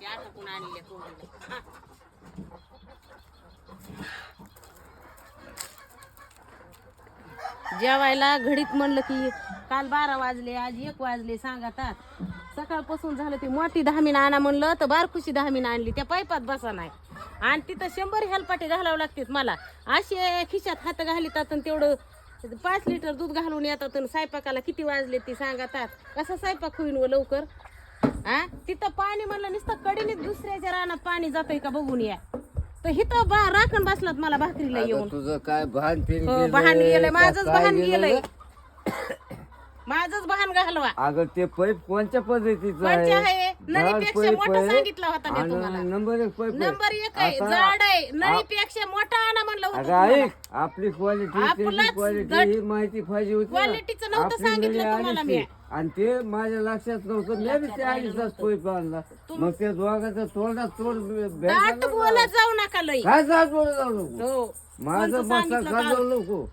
टाकून आणले कोंबडीला. जेवायला घडीत म्हणलं की काल 12 वाजले आज 1 वाजले सांगतात. सकाळपासून झालं ते मोठी धामीन आणा म्हणलं तर बारकुशी धामीन आणली त्या पाईपात बसा नाही आणि तिथं 100 हेलपाटे घालावं लागतात मला. असे खिशात हात घालितात आणि तेवढं 5 लिटर दूध घालून येतात आणि स्वयंपाकाला किती वाजले ती सांगतात. कसा स्वयंपाक होईन व लवकर. हा तिथं पाणी म्हणलं नुसतं कडीने दुसऱ्याच्या रानात पाणी जातंय का बघून या. तर हिथं राखण बसलात मला भाकरीला येऊन. तुझं काय भान फिर भान गेलंय माझंच भान गेलंय. माझंच भान घालवा. अगं ते पैप कोणत्या पद्धतीचं आहे? नळीपेक्षा मोठा सांगितला होता मी तुम्हाला. नंबर 1 पैप नंबर 1 आहे जाड आहे. नळीपेक्षा मोठा आणा म्हणलं होतं अगं तुम्हाला. ऐक आपली क्वालिटी क्वालिटी ही माहिती पाहिजे होती. क्वालिटीचं नव्हतं आपली सांगितलं नळी तुम्हाला आली मी. आणि ते माझ्या लक्षात नव्हतं. मी बी ते आधीचाच पैप आणला. मग ते दोघांचं तोंडात तोंड दाट बोलत जाऊ नका लई. काय जात बोलत जाऊ नको. हो माझं कोणतं मस्त सांगितलं खाजवू नको.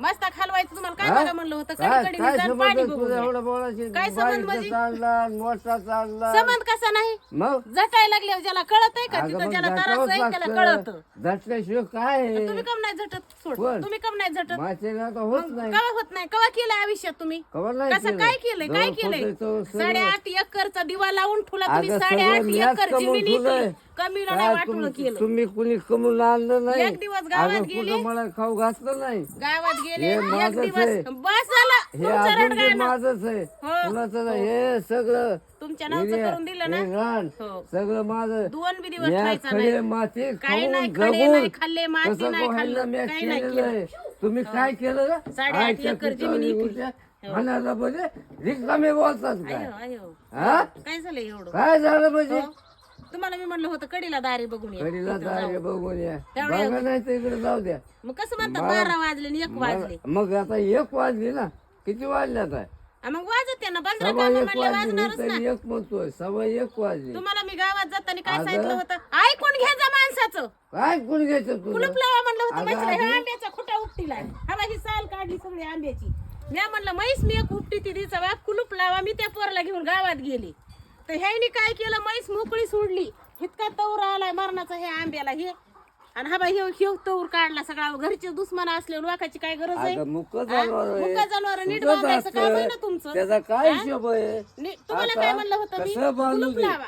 मस्त खालवायचं तुम्हाला काय बघा म्हणलं होतं. काय कडे काय पाणी समज बघून तुझं या. एवढं बोलायची काय संबंध बारीकचा म्हणजे? चालला मोठा चालला संबंध कसा नाही मग झटायला लागल्यावर ज्याला कळत आहे का अगं तिथं मग ज्याला झटावंच त्रास आहे त्याला लागतं. कळत. झटल्याशिवाय काय आहे? तुम्ही कम नाही झटत सोड. कोण? तुम्ही कम नाही झटत. माझे आता होत नाही कवा होत नाही कवा केलंय आयुष्यात तुम्ही खबर नाही कसं केलं. काय केलंय काय जवळ केलंय होतंय तो सगळं. 8.5 एकरचा दिवा लावून ठुला तुम्ही. अगं 8.5 सगळं मी आज एकर कमवून जमिनी ठेवलंय. कमीला नाही काय वाटून केलं. तुम्ही कुणी कमवून आणलं नाही. एक दिवस गावात अगं गेले. कुठं मला खाऊ घातलं नाही. गावात गेले हे एक माझंच दिवस आहे. बस झालं हे तुमचं अजून ते रडगाणं. माझंच आहे हो. कुणाचं नाही. हे सगळं तुमच्या नावचं करून दिलं ना. हे रान हो. सगळं माझं. 2 बी दिवस या खायचा खडे नाही. माती काही खाऊन नाही खडे जगून नाही खाल्ले माती कसं नाही पोहायला खाल्लं मी काही नाही केलेलं आहे. केलं. तुम्ही काय केलं का? 8.5 आयच्या एकर पिकावर जमीन उलट्या खाण्याला म्हणजे रिकामे बोलतात काय? अयो अयो हा काय झालं एवढं. काय झालं म्हणजे हो. तुम्हाला मी म्हणलं होतं कडीला दारी बघून ये. कडीला इथं जागे जाऊ. बघून या तेवढ्या- बघा नाही तर इकडे जाऊ द्या. मग कसं म्हणतात 12 वाजले आणि 1 वाजले. मग आता 1 वाजली ना. किती वाजले आता? मग वाजत आहे ना 15 सव्वा काम 1 म्हणले वाजली मी वाजणारच ना. तरी 1 म्हणतोय. 1:15 वाजली. तुम्हाला मी गावात जाताना काय अगं. सांगितलं होतं ऐकून घ्या जा माणसाचं. काय कोण घ्यायचं तुला? कुलूप लावा म्हणलं होतं. अगं, म्हशीला ह्या आधी- आंब्याचा खुटा उपटीलाय. हवा ही साल काढली सगळी आंब्याची. मी म्हणलं म्हैस मी एक उपटी ती तिचा बाप कुलूप लावा. मी त्या पोरला घेऊन गावात गेली तर ह्यानी काय केलं म्हैस मोकळी सोडली. इतका तौर आलाय मरणाचा ह्या आंब्याला हे. आणि हा बाई हे तौर काढला सगळा. घरचे दुश्मन असले वाकाची काय गरज आहे. अगं मुक्क जनावर आहे. मुका जनावर नीट तुझंच बांधायचं काम आहे ना असतं. तुमचं. त्याचा काय हिशोब आहे? तुम्हाला आता काय म्हणलं होतं मी कसं बांधू कुलूप दे? लावा.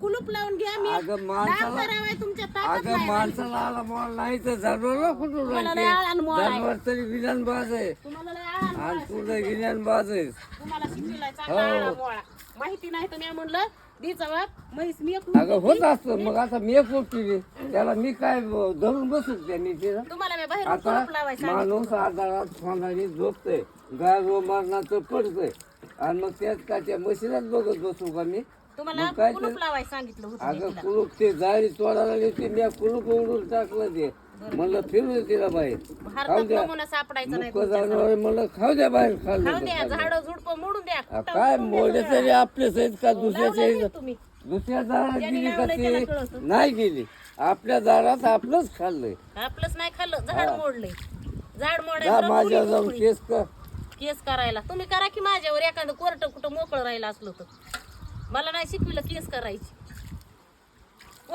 कुलूप लावून घ्या. मी अगं माणसाला- डाग करावाय तुमच्या ताकद अगं नाही. माणसाला आला मोल नाही तर जनावर कुठून तुम्हाला राहते? लय आळान मोळ आहे. जनावर तरी विधानबाज आहे तुम्हाला लय आळान मोळ आणि आहे. तुझं विधानबाज आहे. तुम्हाला शिकविलाय चांगला आळा मोळा. माहिती नाही तर मी म्हणलं दीचा बाप म्हैस मी एक अगं होत असतं. मग आता मी एक केली त्याला मी काय धरून बसू त्यांनी तिला. तुम्हाला मी बाहेर आता कुलूप लावायचं. माणूस आधारात फोनाने झोपतोय गाय व मरणाचं पडतंय आणि मग त्यात का त्या मशीनात बघत बसू का मी? तुम्हाला मग काय कुलूप लावायचं सांगितलं होतं मी अगं तिला. कुलूप ते जाळी तोडायला येते मी कुलूप उडून टाकलं ते म्हणलं फिरू दे तिला बाहेर खाऊ भारतात द्या. नमुना सापडायचं नाही. मुक्क जनावर म्हणलं खाऊ द्या बाहेर खाऊ खाल्लं द्या झाडं झुडपं मोडून द्या. काय मोठे तरी आपलेच आहेत का दुसऱ्याचे लावलंय आहेत? तुम्ही दुसऱ्या दारात ज्यांनी गेली का लावलंय त्याला ती कळतं. नाही गेली. आपल्या दारात आपलंच खाल्लंय. आपलंच नाही खाल्लं झाड मोडलंय. झाड जा मोडायला माझ्या जाऊन केस कर. केस करायला तुम्ही करा की माझ्यावर एखादं कोर्ट कुठं मोकळं राहिलं असलं तर. मला नाही शिकविलं केस करायची.